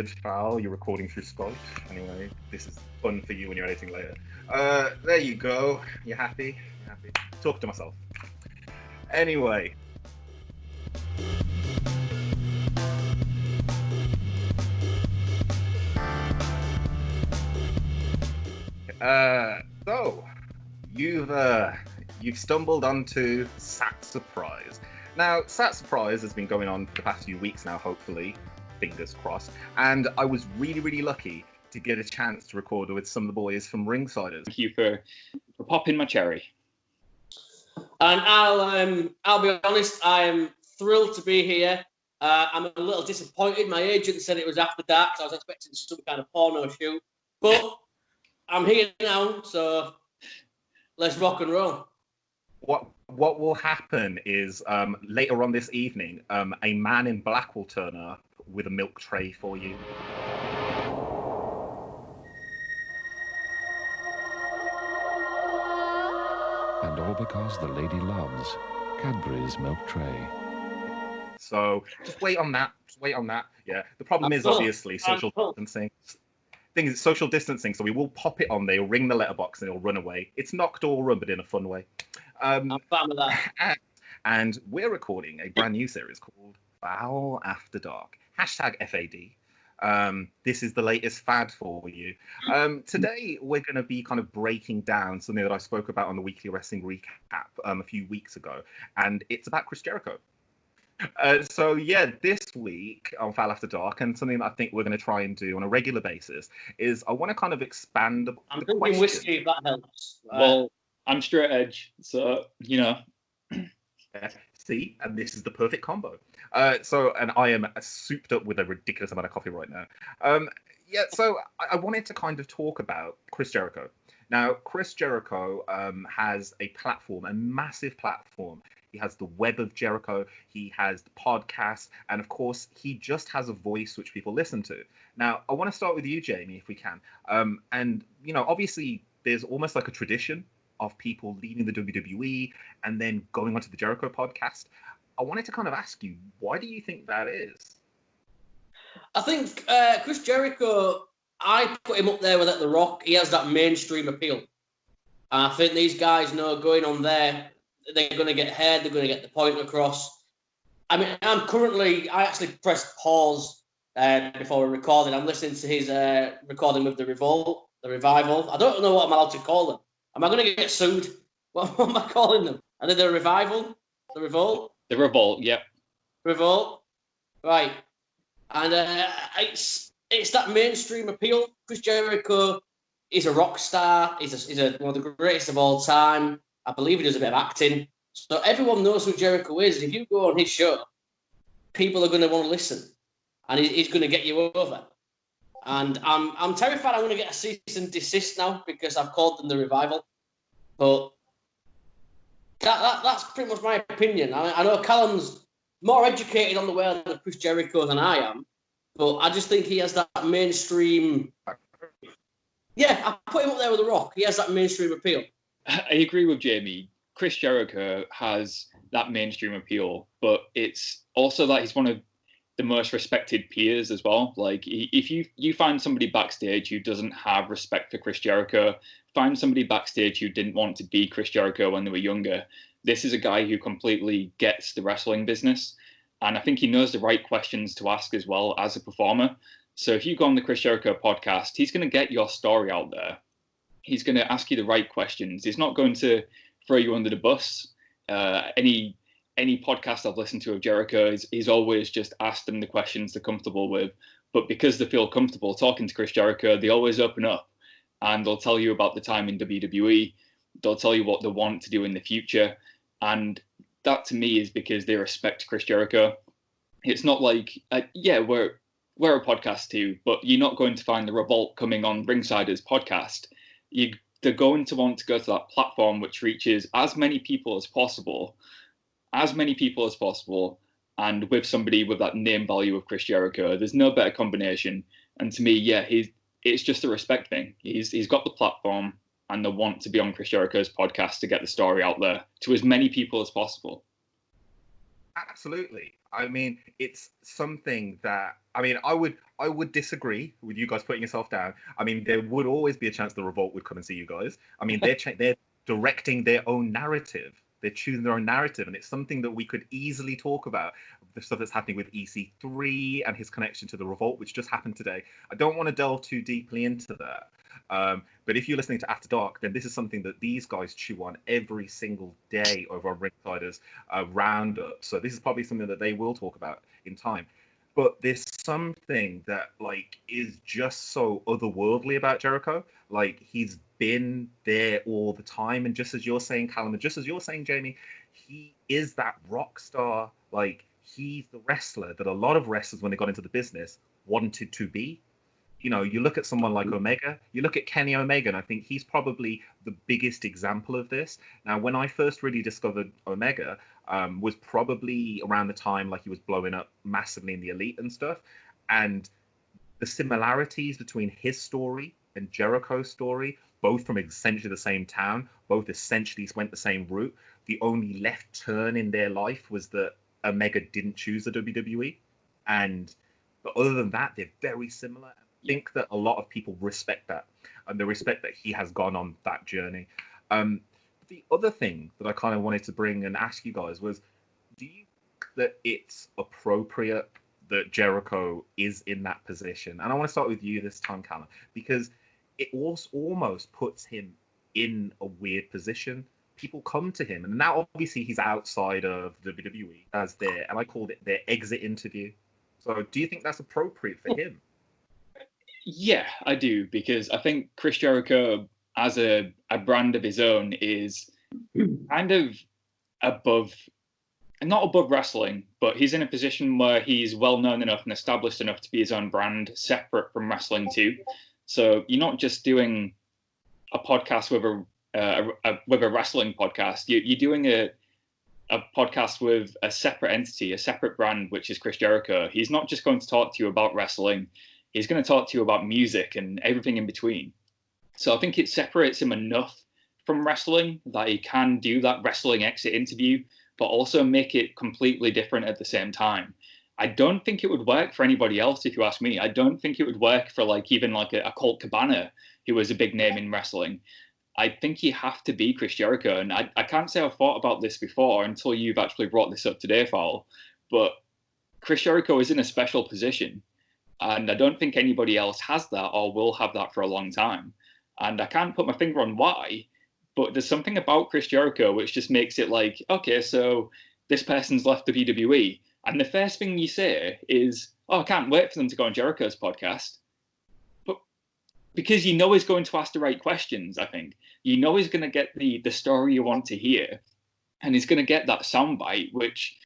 good, Fowl. You're recording through Skype. Anyway, this is fun for you when you're editing later. There you go. You happy? You happy? Talk to myself. Anyway. So you've stumbled onto Sat Surprise. Now, Sat Surprise has been going on for the past few weeks now, hopefully, fingers crossed. And I was really, really lucky to get a chance to record with some of the boys from Ringsiders. Thank you for popping my cherry. And I'll be honest, I am thrilled to be here. I'm a little disappointed. My agent said it was after dark, so I was expecting some kind of porno shoot. But I'm here now, so let's rock and roll. What will happen is later on this evening, a man in black will turn up with a milk tray for you. And all because the lady loves Cadbury's milk tray. So just wait on that. Yeah. The problem is obviously social distancing. Thing is social distancing, so we will pop it on there, ring the letterbox, and it'll run away. It's knocked all run, but in a fun way. I'm fine with that. And we're recording a brand new series called Fowl After Dark. #FAD. This is the latest fad for you. Today, we're going to be kind of breaking down something that I spoke about on the Weekly Wrestling Recap a few weeks ago, and it's about Chris Jericho. So yeah, this week on Fowl After Dark, and something that I think we're going to try and do on a regular basis, is I want to kind of expand I'm drinking whiskey, if that helps. Well, I'm straight edge, so, you know. See, and this is the perfect combo. And I am souped up with a ridiculous amount of coffee right now. So I wanted to kind of talk about Chris Jericho. Now, Chris Jericho has a platform, a massive platform. He has the Web of Jericho, he has the podcast, and of course, he just has a voice which people listen to. Now, I want to start with you, Jamie, if we can. And, you know, obviously, there's almost like a tradition of people leaving the WWE and then going onto the Jericho podcast. I wanted to kind of ask you, why do you think that is? I think Chris Jericho, I put him up there with The Rock. He has that mainstream appeal. And I think these guys know going on there, they're going to get heard, they're going to get the point across. I mean, I actually pressed pause before we recorded. I'm listening to his recording with the Revolt, the Revival. I don't know what I'm allowed to call them. Am I going to get sued? What am I calling them? Are they the Revival? The Revolt? The Revolt, yep. Revolt? Right. And it's that mainstream appeal. Chris Jericho is a rock star. He's one of the greatest of all time. I believe he does a bit of acting. So everyone knows who Jericho is. If you go on his show, people are going to want to listen. And he's going to get you over. And I'm terrified I'm going to get a cease and desist now because I've called them the Revival. But that's pretty much my opinion. I know Callum's more educated on the world of Chris Jericho than I am. But I just think he has that mainstream... Yeah, I put him up there with The Rock. He has that mainstream appeal. I agree with Jamie. Chris Jericho has that mainstream appeal, but it's also that he's one of the most respected peers as well. Like, if you find somebody backstage who doesn't have respect for Chris Jericho, find somebody backstage who didn't want to be Chris Jericho when they were younger, this is a guy who completely gets the wrestling business. And I think he knows the right questions to ask as well as a performer. So if you go on the Chris Jericho podcast, he's going to get your story out there. He's going to ask you the right questions. He's not going to throw you under the bus. Any podcast I've listened to of Jericho, he's always just asked them the questions they're comfortable with. But because they feel comfortable talking to Chris Jericho, they always open up and they'll tell you about the time in WWE. They'll tell you what they want to do in the future. And that to me is because they respect Chris Jericho. It's not like, we're a podcast too, but you're not going to find the Revolt coming on Ringsiders podcast. They're going to want to go to that platform which reaches as many people as possible, and with somebody with that name value of Chris Jericho. There's no better combination. And to me, it's just a respect thing. He's got the platform, and they want to be on Chris Jericho's podcast to get the story out there to as many people as possible. Absolutely. I mean, it's something that I mean, I would disagree with you guys putting yourself down. I mean, there would always be a chance the Revolt would come and see you guys. I mean, they're directing their own narrative. They're choosing their own narrative, and it's something that we could easily talk about. The stuff that's happening with EC3 and his connection to the Revolt, which just happened today. I don't want to delve too deeply into that. But if you're listening to After Dark, then this is something that these guys chew on every single day over on Ringsiders Roundup. So this is probably something that they will talk about in time. But there's something that like is just so otherworldly about Jericho. Like he's been there all the time, and just as you're saying, Callum, and just as you're saying, Jamie, he is that rock star. Like he's the wrestler that a lot of wrestlers, when they got into the business, wanted to be. You know, you look at someone like Omega, you look at Kenny Omega, and I think he's probably the biggest example of this. Now, when I first really discovered Omega, was probably around the time like he was blowing up massively in the Elite and stuff. And the similarities between his story and Jericho's story, both from essentially the same town, both essentially went the same route. The only left turn in their life was that Omega didn't choose the WWE. But other than that, they're very similar. I think that a lot of people respect that, and they respect that he has gone on that journey. The other thing that I kind of wanted to bring and ask you guys was, do you think that it's appropriate that Jericho is in that position? And I want to start with you this time, Callum, because it almost puts him in a weird position. People come to him, and now obviously he's outside of WWE as and I called it their exit interview. So do you think that's appropriate for him? Yeah, I do, because I think Chris Jericho, as a brand of his own, is kind of not above wrestling, but he's in a position where he's well known enough and established enough to be his own brand, separate from wrestling too. So you're not just doing a podcast with a wrestling podcast. You're doing a podcast with a separate entity, a separate brand, which is Chris Jericho. He's not just going to talk to you about wrestling. He's going to talk to you about music and everything in between. So I think it separates him enough from wrestling that he can do that wrestling exit interview, but also make it completely different at the same time. I don't think it would work for anybody else, if you ask me. I don't think it would work for even a Colt Cabana, who was a big name in wrestling. I think you have to be Chris Jericho. And I can't say I've thought about this before until you've actually brought this up today, Fowl. But Chris Jericho is in a special position. And I don't think anybody else has that or will have that for a long time. And I can't put my finger on why, but there's something about Chris Jericho which just makes it like, okay, so this person's left WWE. And the first thing you say is, oh, I can't wait for them to go on Jericho's podcast. But because you know he's going to ask the right questions, I think. You know he's going to get the story you want to hear. And he's going to get that soundbite, which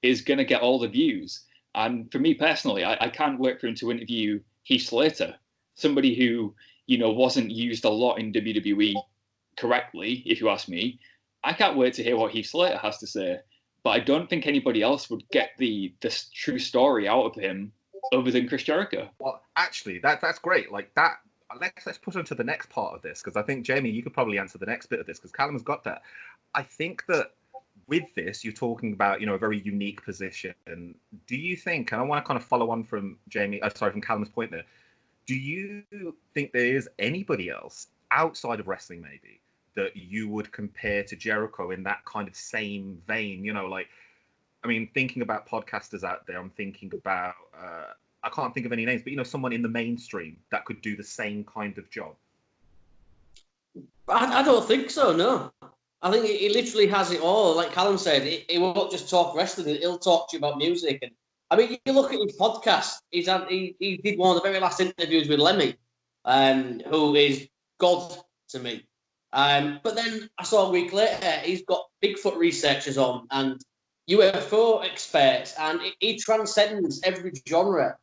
is going to get all the views. And for me personally, I can't wait for him to interview Heath Slater, somebody who, wasn't used a lot in WWE correctly, if you ask me. I can't wait to hear what Heath Slater has to say. But I don't think anybody else would get the true story out of him other than Chris Jericho. Well, actually, that's great. Like that. Let's push on to the next part of this, because I think, Jamie, you could probably answer the next bit of this, because Callum's got that. I think that with this, you're talking about, a very unique position. And do you think, and I want to kind of follow on from from Callum's point there, do you think there is anybody else outside of wrestling maybe that you would compare to Jericho in that kind of same vein? Thinking about podcasters out there, I'm thinking about, I can't think of any names, but, someone in the mainstream that could do the same kind of job. I don't think so, no. I think he literally has it all. Like Callum said, he won't just talk wrestling, he'll talk to you about music. And you look at his podcast, he did one of the very last interviews with Lemmy, who is God to me. But then I saw a week later, he's got Bigfoot researchers on and UFO experts, and he transcends every genre.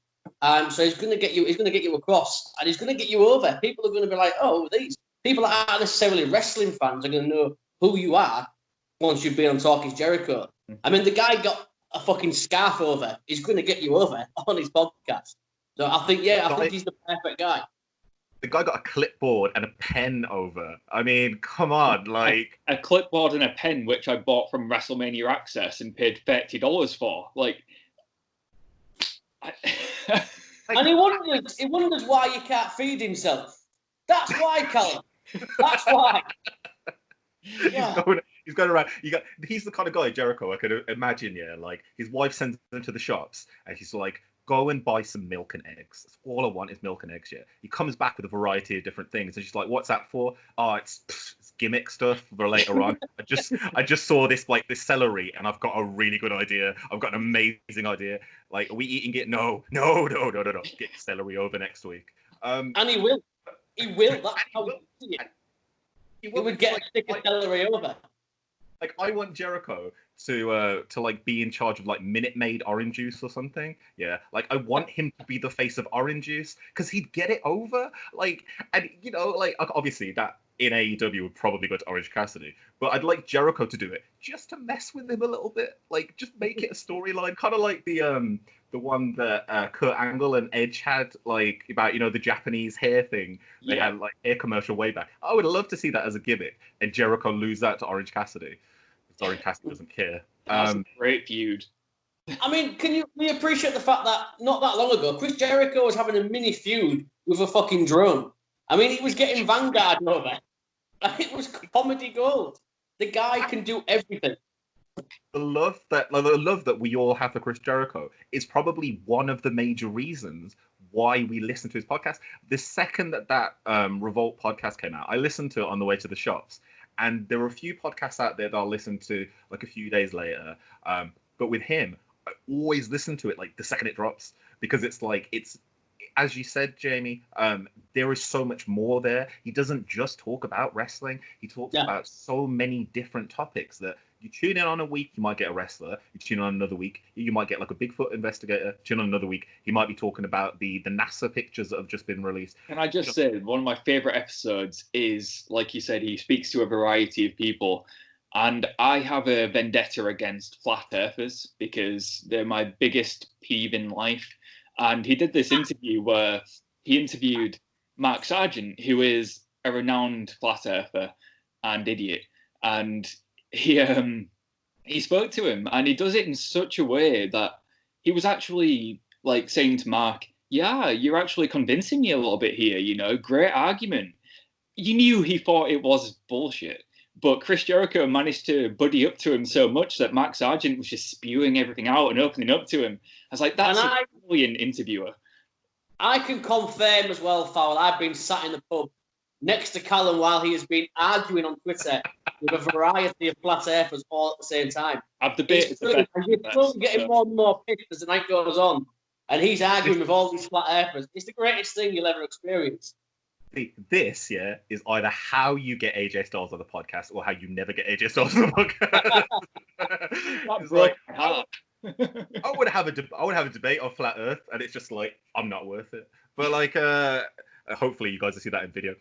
So he's going to get you across, and he's going to get you over. People are going to be like, oh, these people that aren't necessarily wrestling fans are going to know who you are once you've been on Talk is Jericho. The guy got a fucking scarf over. He's going to get you over on his podcast. So I think he's the perfect guy. The guy got a clipboard and a pen over. Come on, like a clipboard and a pen, which I bought from WrestleMania Access and paid $30 for. And he wonders why he can't feed himself. That's why, Callum. That's why. Yeah. He's going around. He's the kind of guy, Jericho, I could imagine. Yeah, like his wife sends him to the shops, and she's like, "Go and buy some milk and eggs. That's all I want is milk and eggs." Yeah. He comes back with a variety of different things, and she's like, "What's that for?" "Oh, it's gimmick stuff for later on. I just saw this celery, and I've got a really good idea. I've got an amazing idea. Like, are we eating it? No. Get celery over next week." And he will. He will. That's how he see it. He would get a stick of celery over. Like, I want Jericho to like be in charge of like Minute Maid orange juice or something. Yeah, like I want him to be the face of orange juice because he'd get it over. Like, and you know, like obviously that in AEW would probably go to Orange Cassidy, but I'd like Jericho to do it just to mess with him a little bit. Like, just make it a storyline, kind of like the one that Kurt Angle and Edge had, like about the Japanese hair thing. They had like hair commercial way back. I would love to see that as a gimmick, and Jericho lose that to Orange Cassidy. Orange Cassidy doesn't care. That's a great feud. I mean, we appreciate the fact that not that long ago, Chris Jericho was having a mini feud with a fucking drone. I mean, he was getting Vanguard over. It was comedy gold. The guy can do everything. The love that we all have for Chris Jericho is probably one of the major reasons why we listen to his podcast. The second that Revolt podcast came out, I listened to it on the way to the shops. And there were a few podcasts out there that I'll listen to like a few days later. But with him, I always listen to it like the second it drops, because it's as you said, Jamie, there is so much more there. He doesn't just talk about wrestling. He talks about so many different topics that you tune in on a week, you might get a wrestler. You tune in on another week, you might get like a Bigfoot investigator. Tune in on another week, he might be talking about the NASA pictures that have just been released. Can I just say, one of my favorite episodes is, like you said, he speaks to a variety of people. And I have a vendetta against flat earthers because they're my biggest peeve in life. And he did this interview where he interviewed Mark Sargent, who is a renowned flat earther and idiot. And he spoke to him, and he does it in such a way that he was actually like saying to Mark, "Yeah, you're actually convincing me a little bit here, great argument." You knew he thought it was bullshit, but Chris Jericho managed to buddy up to him so much that Mark Sargent was just spewing everything out and opening up to him. I was like, that's a brilliant interviewer. I can confirm as well, Fowl, I've been sat in the pub next to Callum while he has been arguing on Twitter with a variety of flat earthers all at the same time. I've debated the best. He's still getting more and more pissed as the night goes on, and he's arguing with all these flat earthers. It's the greatest thing you'll ever experience. This, is either how you get AJ Styles on the podcast or how you never get AJ Styles on the podcast. It's like, I would have a debate on flat Earth, and it's just like, I'm not worth it. But like, hopefully you guys will see that in video.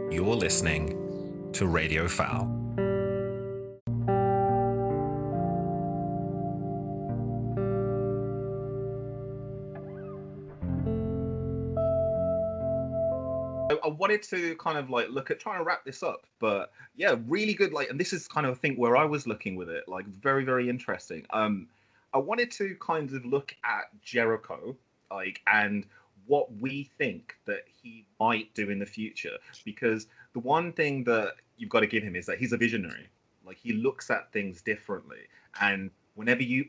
You're listening to Radio Fowl. I wanted to kind of like look at trying to wrap this up, but yeah, really good. Like, and this is kind of a thing where I was looking with it, like very, very interesting. I wanted to kind of look at Jericho, like, and what we think that he might do in the future, because the one thing that you've got to give him is that he's a visionary. Like, he looks at things differently, and whenever you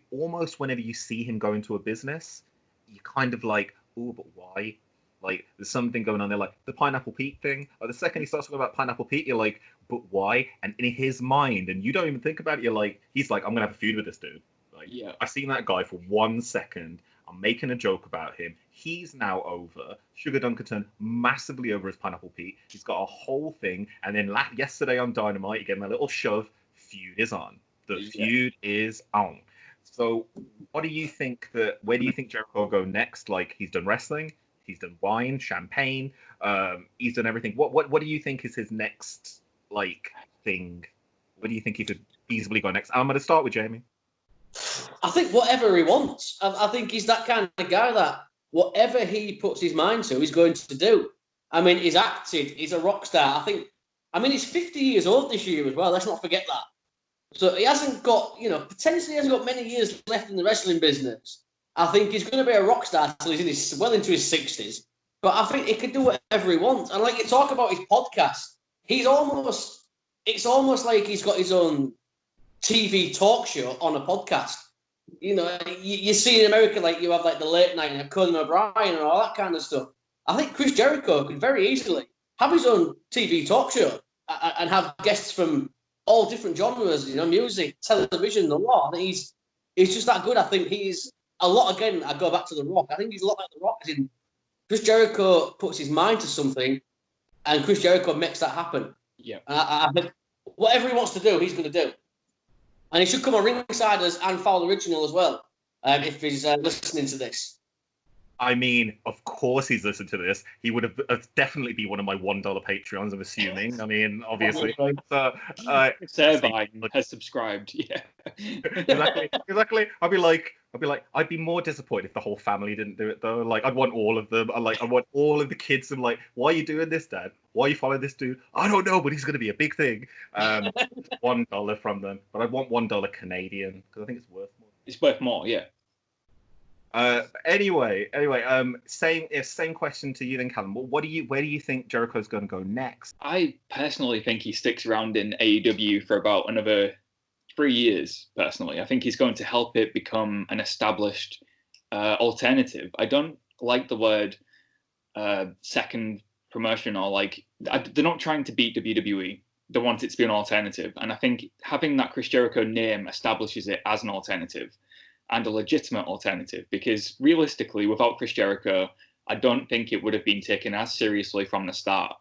see him go into a business, you kind of like, oh, but why? Like, there's something going on there, like the Pineapple Pete thing. Or the second he starts talking about Pineapple Pete, you're like, but why? And in his mind, and you don't even think about it, you're like, he's like, I'm gonna have a feud with this dude. Like, I've seen that guy for 1 second. I'm making a joke about him. He's now over. Sugar Dunkerton massively over as Pineapple Pete. He's got a whole thing. And then yesterday on Dynamite, he gave him a little shove. Feud is on. The feud is on. So, where do you think Jericho will go next? Like, he's done wrestling. He's done wine, champagne. He's done everything. What do you think is his next like thing? Where do you think he could easily go next? I'm going to start with Jamie. I think whatever he wants. I think he's that kind of guy that whatever he puts his mind to, he's going to do. I mean, he's acted. He's a rock star. He's 50 years old this year as well. Let's not forget that. So he hasn't got, potentially hasn't got many years left in the wrestling business. I think he's going to be a rock star till he's well into his 60s. But I think he can do whatever he wants. And like you talk about his podcast, it's almost like he's got his own TV talk show on a podcast. You know, you see in America, like you have like the late night and Conan O'Brien and all that kind of stuff. I think Chris Jericho could very easily have his own TV talk show and have guests from all different genres, you know, music, television, the lot. I think he's just that good. I think he's a lot, again, I go back to The Rock. I think he's a lot like The Rock. As in, Chris Jericho puts his mind to something and Chris Jericho makes that happen. Yeah. I think whatever he wants to do, he's going to do. And he should come on Ringsiders and Fowl Original as well, if he's listening to this. I mean, of course he's listened to this. He would have definitely be one of my $1 Patreons, I'm assuming. I mean, obviously. So, Servine has subscribed. Yeah. Exactly. I'd be more disappointed if the whole family didn't do it though. Like, I'd want all of them. I want all of the kids. And like, why are you doing this, Dad? Why are you following this dude? I don't know, but he's going to be a big thing. $1 from them, but I'd want $1 Canadian because I think it's worth more. It's worth more, yeah. Anyway, same question to you then, Callum. Where do you think Jericho's going to go next? I personally think he sticks around in AEW for about another 3 years. Personally, I think he's going to help it become an established alternative. I don't like the word second promotion, or like they're not trying to beat WWE. They want it to be an alternative, and I think having that Chris Jericho name establishes it as an alternative. And a legitimate alternative, because realistically, without Chris Jericho, I don't think it would have been taken as seriously from the start.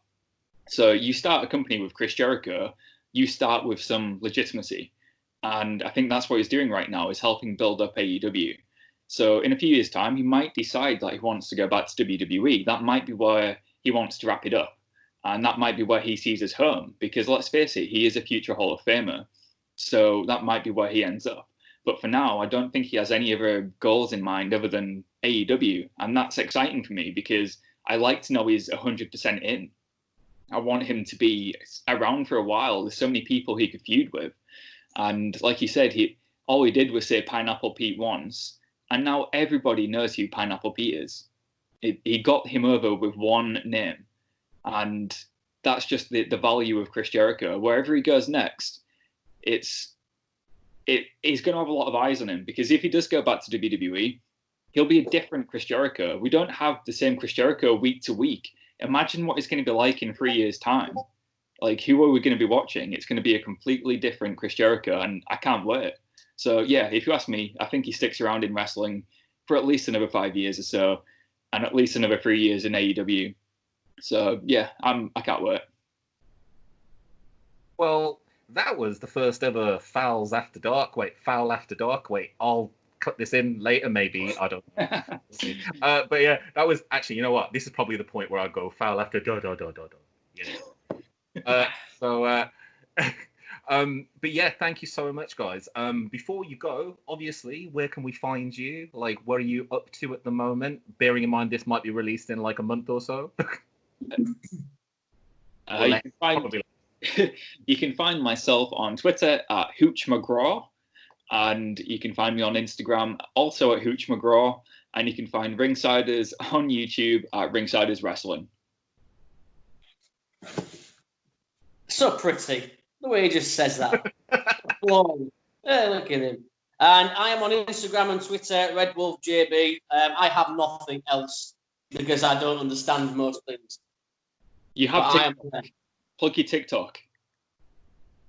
So you start a company with Chris Jericho, you start with some legitimacy. And I think that's what he's doing right now, is helping build up AEW. So in a few years' time, he might decide that he wants to go back to WWE. That might be where he wants to wrap it up. And that might be where he sees his home, because let's face it, he is a future Hall of Famer. So that might be where he ends up. But for now, I don't think he has any other goals in mind other than AEW. And that's exciting for me because I like to know he's 100% in. I want him to be around for a while. There's so many people he could feud with. And like you said, all he did was say Pineapple Pete once. And now everybody knows who Pineapple Pete is. He got him over with one name. And that's just the value of Chris Jericho. Wherever he goes next, he's going to have a lot of eyes on him, because if he does go back to WWE, he'll be a different Chris Jericho. We don't have the same Chris Jericho week to week. Imagine what it's going to be like in 3 years' time. Like, who are we going to be watching? It's going to be a completely different Chris Jericho, and I can't wait. So, yeah, if you ask me, I think he sticks around in wrestling for at least another 5 years or so, and at least another 3 years in AEW. So, yeah, I can't wait. Well, that was the first ever Fowl After Dark. Wait, I'll cut this in later, maybe. I don't know. But yeah, that was actually, you know what? This is probably the point where I go Fowl After Dark. Yeah. But yeah, thank you so much, guys. Before you go, obviously, where can we find you? Like, what are you up to at the moment? Bearing in mind this might be released in like a month or so. You can find myself on Twitter at Hooch McGraw, and you can find me on Instagram also at Hooch McGraw, and you can find Ringsiders on YouTube at Ringsiders Wrestling. So pretty, the way he just says that. Look at him. And I am on Instagram and Twitter, RedWolfJB. I have nothing else because I don't understand most things. You have to plug your TikTok.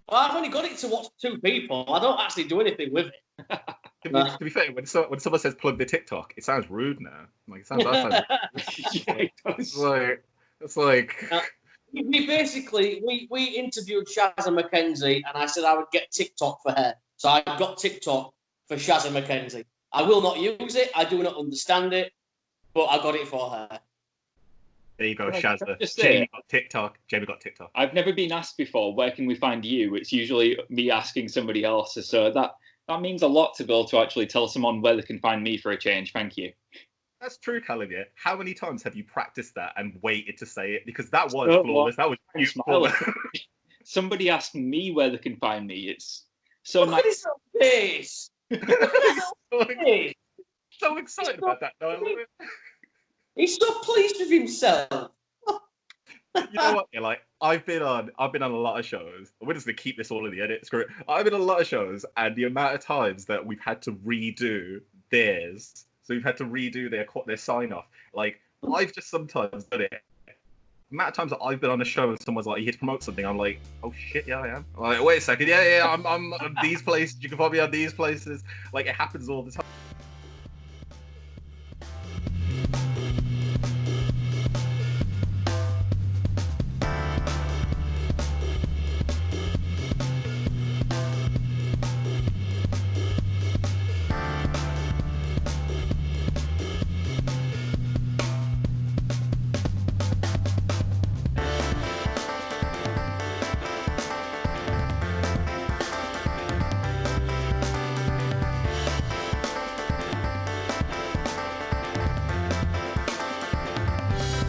Well, I've only got it to watch 2 people. I don't actually do anything with it. To be fair, when someone says plug the TikTok, it sounds rude now. Like, it sounds rude. It's like we basically interviewed Shazza McKenzie, and I said I would get TikTok for her. So I got TikTok for Shazza McKenzie. I will not use it. I do not understand it, but I got it for her. There you go, Shazza. Jamie got TikTok. I've never been asked before, where can we find you? It's usually me asking somebody else. So that means a lot to be able to actually tell someone where they can find me for a change. Thank you. That's true, Callum. Yeah. How many times have you practiced that and waited to say it? Because that was flawless. That was beautiful. Somebody asked me where they can find me. It's so nice. Look at his face. so excited about that. No, I love it. He's so pleased with himself. You know what? Yeah, like I've been on a lot of shows. We're just gonna keep this all in the edit. Screw it. I've been on a lot of shows, and the amount of times that we've had to redo theirs, so we've had to redo their sign off. Like I've just sometimes done it. The amount of times that I've been on a show and someone's like, "You here to promote something?" I'm like, "Oh shit, yeah, I am." I'm like, wait a second, yeah, I'm on these places. You can find me on these places. Like it happens all the time.